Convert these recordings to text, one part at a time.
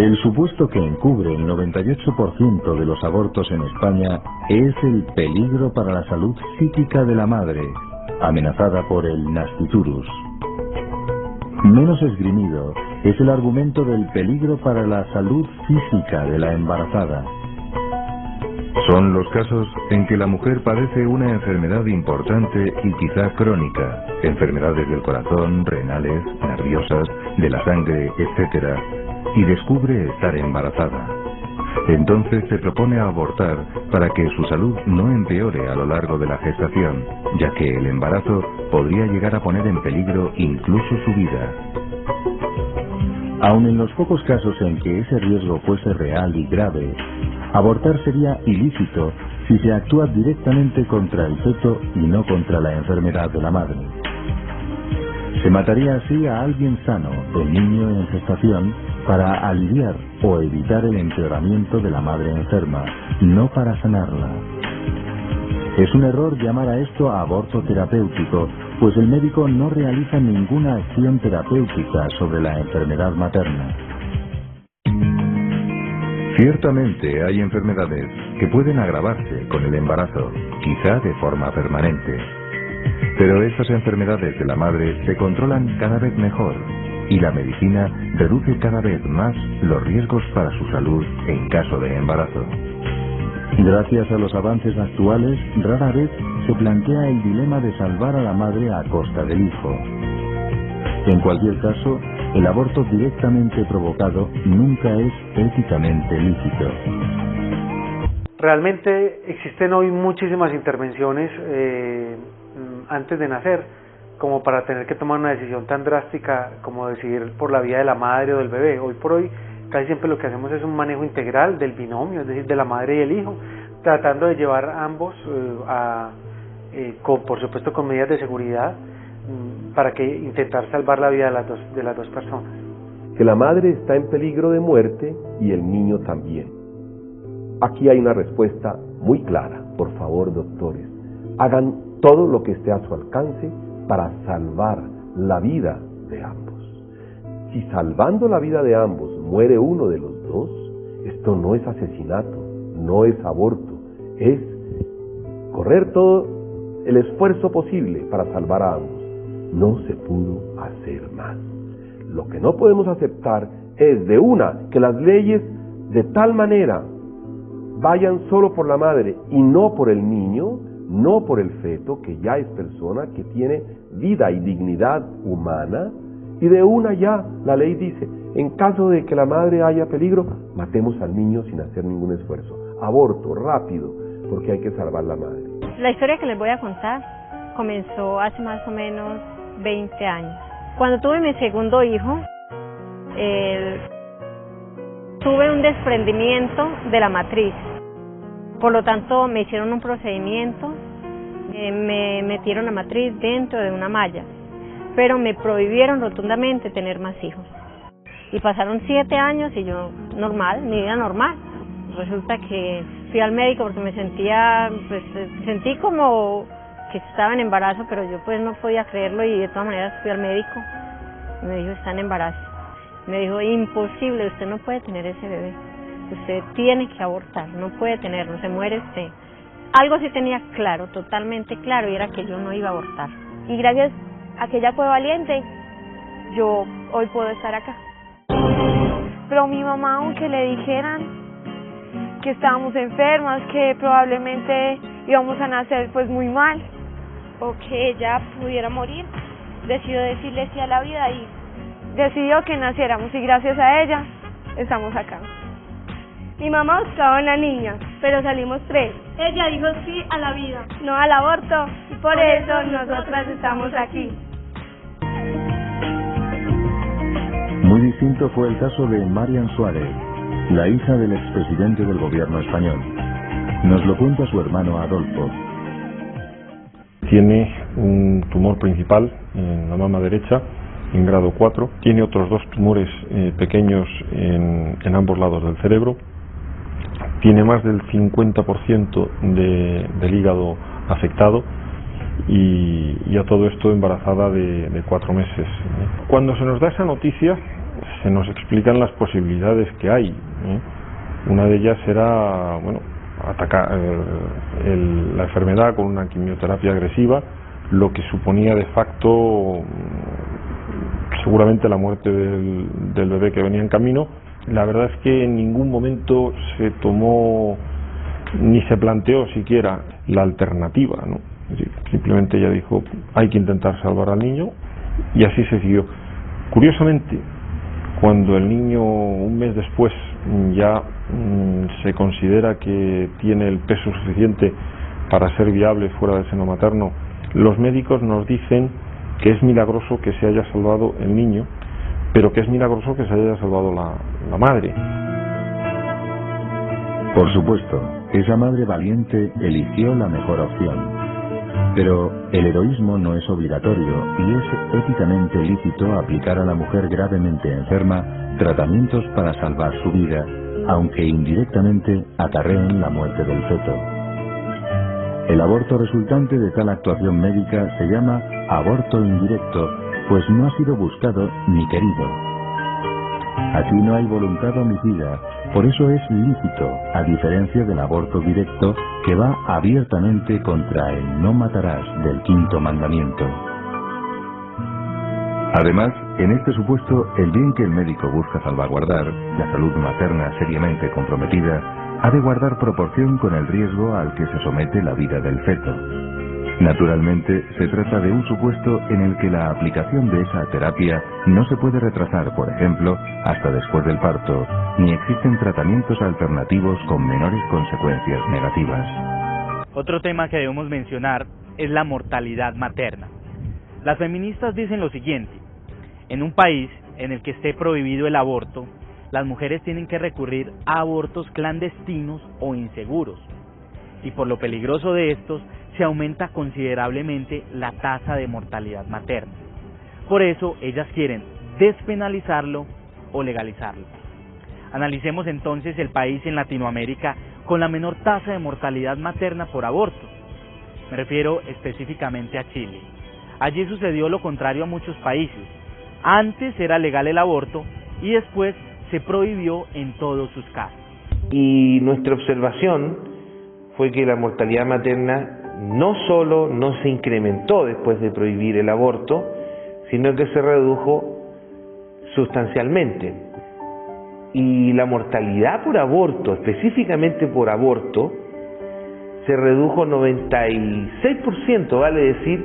El supuesto que encubre el 98% de los abortos en España es el peligro para la salud psíquica de la madre, amenazada por el nasciturus. Menos esgrimido es el argumento del peligro para la salud física de la embarazada. Son los casos en que la mujer padece una enfermedad importante y quizá crónica, enfermedades del corazón, renales, nerviosas, de la sangre, etc., y descubre estar embarazada. Entonces se propone abortar para que su salud no empeore a lo largo de la gestación, ya que el embarazo podría llegar a poner en peligro incluso su vida. Aun en los pocos casos en que ese riesgo fuese real y grave, abortar sería ilícito si se actúa directamente contra el feto y no contra la enfermedad de la madre. Se mataría así a alguien sano, el niño en gestación, para aliviar o evitar el empeoramiento de la madre enferma, no para sanarla. Es un error llamar a esto aborto terapéutico, pues el médico no realiza ninguna acción terapéutica sobre la enfermedad materna. Ciertamente hay enfermedades que pueden agravarse con el embarazo, quizá de forma permanente. Pero estas enfermedades de la madre se controlan cada vez mejor y la medicina reduce cada vez más los riesgos para su salud en caso de embarazo. Gracias a los avances actuales, rara vez se plantea el dilema de salvar a la madre a costa del hijo. En cualquier caso, el aborto directamente provocado nunca es éticamente lícito. Realmente existen hoy muchísimas intervenciones antes de nacer, como para tener que tomar una decisión tan drástica como decidir por la vida de la madre o del bebé. Hoy por hoy casi siempre lo que hacemos es un manejo integral del binomio, es decir, de la madre y el hijo, tratando de llevar a ambos por supuesto con medidas de seguridad para que intentar salvar la vida de las dos personas. Que la madre está en peligro de muerte y el niño también. Aquí hay una respuesta muy clara. Por favor, doctores, hagan todo lo que esté a su alcance para salvar la vida de ambos. Si salvando la vida de ambos muere uno de los dos, esto no es asesinato, no es aborto, es correr todo el esfuerzo posible para salvar a ambos. No se pudo hacer más. Lo que no podemos aceptar es de una que las leyes de tal manera vayan solo por la madre y no por el niño, no por el feto, que ya es persona, que tiene vida y dignidad humana, y de una ya la ley dice, en caso de que la madre haya peligro, matemos al niño sin hacer ningún esfuerzo. Aborto, rápido, porque hay que salvar la madre. La historia que les voy a contar comenzó hace más o menos 20 años. Cuando tuve mi segundo hijo, tuve un desprendimiento de la matriz. Por lo tanto, me hicieron un procedimiento, me metieron la matriz dentro de una malla, pero me prohibieron rotundamente tener más hijos. Y pasaron 7 años y yo normal, mi vida normal. Resulta que fui al médico porque me sentí como que estaba en embarazo, pero yo pues no podía creerlo y de todas maneras fui al médico. Me dijo, está en embarazo. Me dijo, imposible, usted no puede tener ese bebé. Usted tiene que abortar, no puede tenerlo, se muere usted. Algo sí tenía claro, totalmente claro, y era que yo no iba a abortar. Y gracias a que ella fue valiente, yo hoy puedo estar acá. Pero mi mamá, aunque le dijeran que estábamos enfermas, que probablemente íbamos a nacer pues muy mal, o que ella pudiera morir, decidió decirle sí a la vida y decidió que naciéramos, y gracias a ella estamos acá. Mi mamá buscaba una niña, pero salimos 3. Ella dijo sí a la vida, no al aborto, y por eso nosotras estamos aquí. Muy distinto fue el caso de Marian Suárez, la hija del expresidente del gobierno español. Nos lo cuenta su hermano Adolfo. Tiene un tumor principal en la mama derecha, en grado 4. Tiene otros 2 tumores pequeños en ambos lados del cerebro. Tiene más del 50% del hígado afectado y a todo esto embarazada de 4 meses. Cuando se nos da esa noticia, se nos explican las posibilidades que hay. Una de ellas era, bueno, atacar la enfermedad con una quimioterapia agresiva, lo que suponía de facto seguramente la muerte del bebé que venía en camino. La verdad es que en ningún momento se tomó ni se planteó siquiera la alternativa, ¿no? Es decir, simplemente ella dijo, hay que intentar salvar al niño, y así se siguió. Curiosamente, cuando el niño un mes después ya se considera que tiene el peso suficiente para ser viable fuera del seno materno, los médicos nos dicen que es milagroso que se haya salvado el niño, pero que es milagroso que se haya salvado la madre. Por supuesto, esa madre valiente eligió la mejor opción. Pero el heroísmo no es obligatorio y es éticamente lícito aplicar a la mujer gravemente enferma tratamientos para salvar su vida, aunque indirectamente acarreen la muerte del feto. El aborto resultante de tal actuación médica se llama aborto indirecto, pues no ha sido buscado ni querido. Aquí no hay voluntad homicida, por eso es lícito, a diferencia del aborto directo que va abiertamente contra el no matarás del quinto mandamiento. Además, en este supuesto, el bien que el médico busca salvaguardar, la salud materna seriamente comprometida, ha de guardar proporción con el riesgo al que se somete la vida del feto. Naturalmente, se trata de un supuesto en el que la aplicación de esa terapia no se puede retrasar, por ejemplo, hasta después del parto, ni existen tratamientos alternativos con menores consecuencias negativas. Otro tema que debemos mencionar es la mortalidad materna. Las feministas dicen lo siguiente: en un país en el que esté prohibido el aborto, las mujeres tienen que recurrir a abortos clandestinos o inseguros, y por lo peligroso de estos, se aumenta considerablemente la tasa de mortalidad materna. Por eso, ellas quieren despenalizarlo o legalizarlo. Analicemos entonces el país en Latinoamérica con la menor tasa de mortalidad materna por aborto. Me refiero específicamente a Chile. Allí sucedió lo contrario a muchos países. Antes era legal el aborto y después se prohibió en todos sus casos. Y nuestra observación fue que la mortalidad materna no solo no se incrementó después de prohibir el aborto, sino que se redujo sustancialmente. Y la mortalidad por aborto, específicamente por aborto, se redujo 96%, vale decir,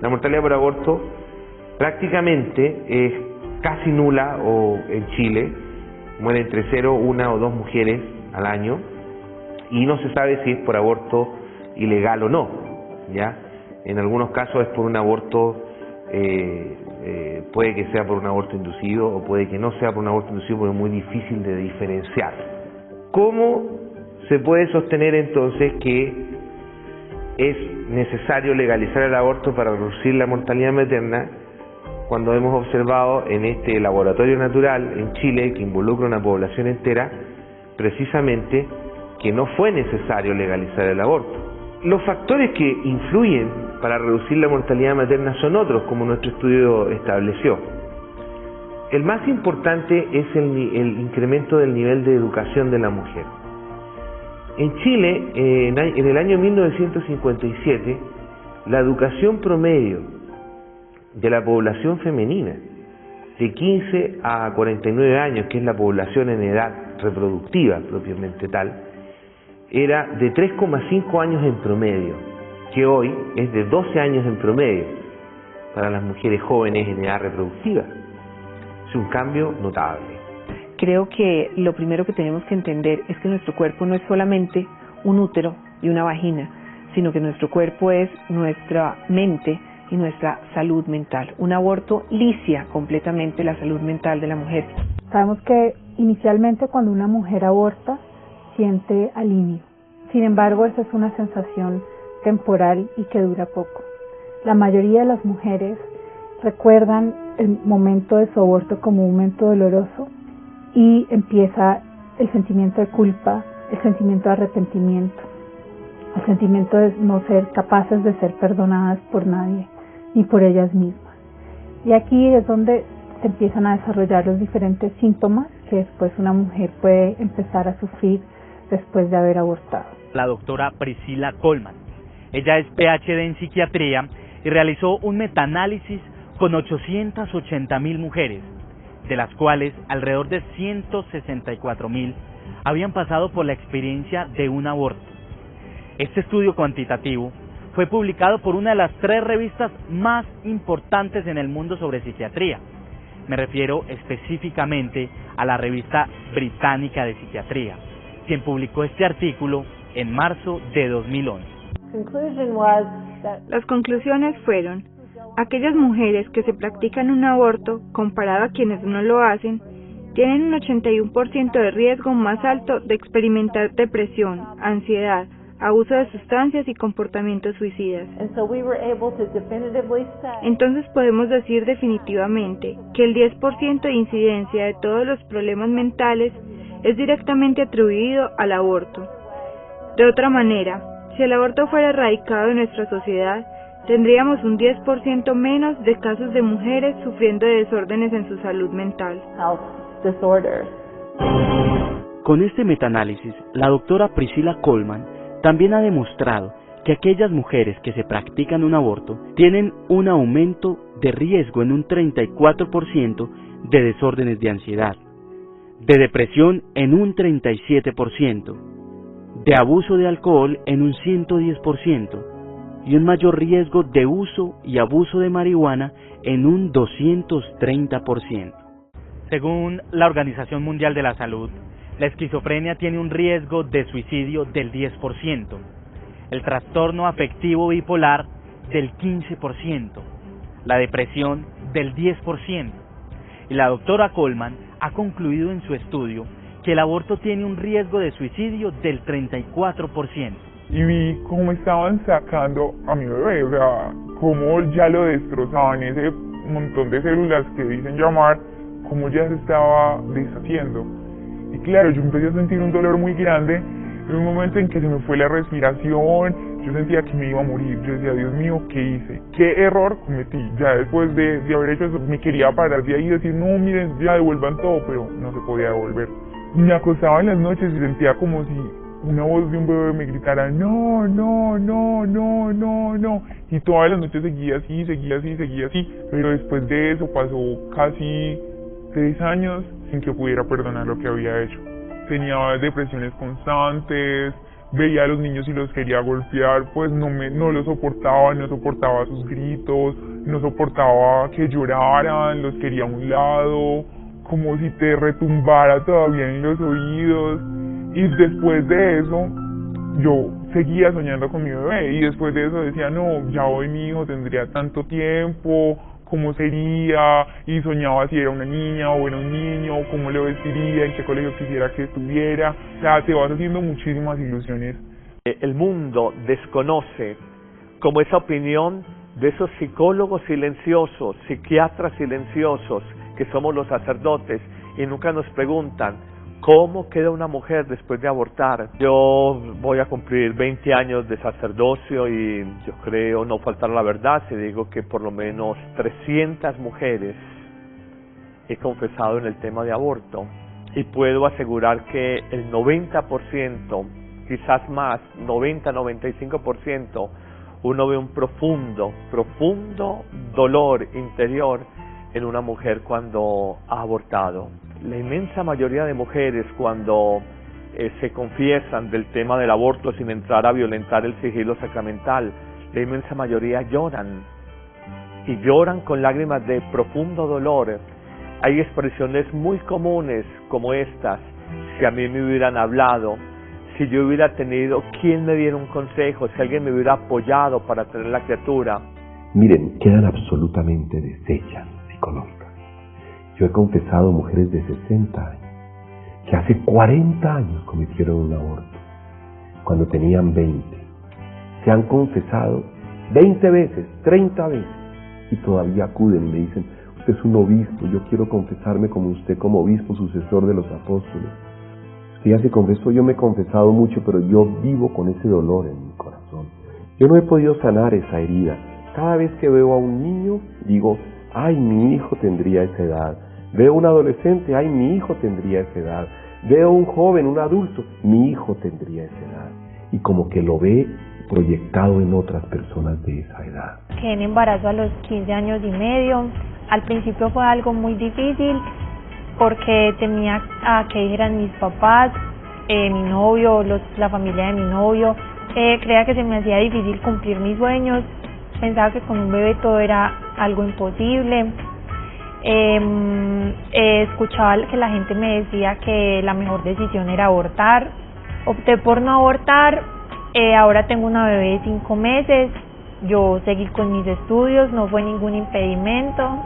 la mortalidad por aborto prácticamente es casi nula o en Chile, mueren entre 0, 1 o 2 mujeres al año, y no se sabe si es por aborto ilegal o no, ¿ya? En algunos casos es por un aborto, puede que sea por un aborto inducido o puede que no sea por un aborto inducido, porque es muy difícil de diferenciar. ¿Cómo se puede sostener entonces que es necesario legalizar el aborto para reducir la mortalidad materna cuando hemos observado en este laboratorio natural en Chile, que involucra una población entera, precisamente que no fue necesario legalizar el aborto? Los factores que influyen para reducir la mortalidad materna son otros, como nuestro estudio estableció. El más importante es el incremento del nivel de educación de la mujer. En Chile, en el año 1957, la educación promedio de la población femenina de 15 a 49 años, que es la población en edad reproductiva propiamente tal, era de 3,5 años en promedio, que hoy es de 12 años en promedio para las mujeres jóvenes en edad reproductiva. Es un cambio notable. Creo que lo primero que tenemos que entender es que nuestro cuerpo no es solamente un útero y una vagina, sino que nuestro cuerpo es nuestra mente y nuestra salud mental. Un aborto licia completamente la salud mental de la mujer. Sabemos que inicialmente cuando una mujer aborta siente alivio. Sin embargo, esa es una sensación temporal y que dura poco. La mayoría de las mujeres recuerdan el momento de su aborto como un momento doloroso y empieza el sentimiento de culpa, el sentimiento de arrepentimiento, el sentimiento de no ser capaces de ser perdonadas por nadie ni por ellas mismas. Y aquí es donde se empiezan a desarrollar los diferentes síntomas que después una mujer puede empezar a sufrir después de haber abortado. La doctora Priscila Coleman. Ella es PhD en psiquiatría y realizó un metaanálisis con 880.000 mujeres, de las cuales alrededor de 164.000 habían pasado por la experiencia de un aborto. Este estudio cuantitativo fue publicado por una de las 3 revistas más importantes en el mundo sobre psiquiatría. Me refiero específicamente a la revista británica de psiquiatría, quien publicó este artículo en marzo de 2011. Las conclusiones fueron: aquellas mujeres que se practican un aborto, comparado a quienes no lo hacen, tienen un 81% de riesgo más alto de experimentar depresión, ansiedad, abuso de sustancias y comportamientos suicidas. Entonces podemos decir definitivamente que el 10% de incidencia de todos los problemas mentales es directamente atribuido al aborto. De otra manera, si el aborto fuera erradicado de nuestra sociedad, tendríamos un 10% menos de casos de mujeres sufriendo de desórdenes en su salud mental. Con este metaanálisis, la doctora Priscila Coleman también ha demostrado que aquellas mujeres que se practican un aborto tienen un aumento de riesgo en un 34% de desórdenes de ansiedad, de depresión en un 37%, de abuso de alcohol en un 110%, y un mayor riesgo de uso y abuso de marihuana en un 230%. Según la Organización Mundial de la Salud, la esquizofrenia tiene un riesgo de suicidio del 10%, el trastorno afectivo bipolar del 15%, la depresión del 10%, y la doctora Coleman ha concluido en su estudio que el aborto tiene un riesgo de suicidio del 34%. Y vi cómo estaban sacando a mi bebé, o sea, cómo ya lo destrozaban, ese montón de células que dicen llamar, cómo ya se estaba deshaciendo. Y claro, yo empecé a sentir un dolor muy grande, en un momento en que se me fue la respiración, yo sentía que me iba a morir, yo decía, Dios mío, ¿qué hice? ¿Qué error cometí? Ya después de haber hecho eso, me quería parar de ahí y decir, no, miren, ya devuelvan todo, pero no se podía devolver. Me acostaba en las noches y sentía como si una voz de un bebé me gritara, no, no, no, no, no, no. Y todas las noches seguía así, pero después de eso pasó casi 3 años sin que pudiera perdonar lo que había hecho. Tenía depresiones constantes, veía a los niños y los quería golpear, pues no los soportaba, no soportaba sus gritos, no soportaba que lloraran, los quería a un lado, como si te retumbara todavía en los oídos. Y después de eso, yo seguía soñando con mi bebé, y después de eso decía, no, ya hoy mi hijo tendría tanto tiempo, cómo sería, y soñaba si era una niña o era un niño, cómo lo vestiría, en qué colegio quisiera que estuviera. O sea, te vas haciendo muchísimas ilusiones. El mundo desconoce como esa opinión de esos psicólogos silenciosos, psiquiatras silenciosos, que somos los sacerdotes, y nunca nos preguntan, ¿cómo queda una mujer después de abortar? Yo voy a cumplir 20 años de sacerdocio y yo creo no faltar la verdad si digo que por lo menos 300 mujeres he confesado en el tema de aborto, y puedo asegurar que el 90%, quizás más, 90-95%, uno ve un profundo dolor interior en una mujer cuando ha abortado. La inmensa mayoría de mujeres cuando se confiesan del tema del aborto sin entrar a violentar el sigilo sacramental, la inmensa mayoría lloran, y lloran con lágrimas de profundo dolor. Hay expresiones muy comunes como estas: si a mí me hubieran hablado, si yo hubiera tenido quien me diera un consejo, si alguien me hubiera apoyado para tener la criatura. Miren, quedan absolutamente deshechas psicológicas. Yo he confesado mujeres de 60 años que hace 40 años cometieron un aborto, cuando tenían 20. Se han confesado 20 veces, 30 veces, y todavía acuden y me dicen, usted es un obispo, yo quiero confesarme como usted, como obispo, sucesor de los apóstoles. Usted ya se confesó, yo me he confesado mucho, pero yo vivo con ese dolor en mi corazón. Yo no he podido sanar esa herida. Cada vez que veo a un niño, digo, ay, mi hijo tendría esa edad. Veo un adolescente, ay, mi hijo tendría esa edad. Veo un joven, un adulto, mi hijo tendría esa edad. Y como que lo ve proyectado en otras personas de esa edad. Quedé en embarazo a los 15 años y medio. Al principio fue algo muy difícil porque temía a que dijeran mis papás, mi novio, la familia de mi novio. Creía que se me hacía difícil cumplir mis sueños. Pensaba que con un bebé todo era algo imposible. Escuchaba que la gente me decía que la mejor decisión era abortar. Opté por no abortar. Ahora tengo una bebé de 5 meses. Yo seguí con mis estudios, no fue ningún impedimento,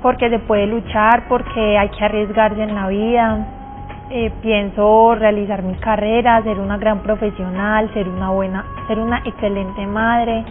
porque se puede luchar, porque hay que arriesgarse en la vida. Pienso realizar mi carrera, ser una gran profesional, ser una excelente madre.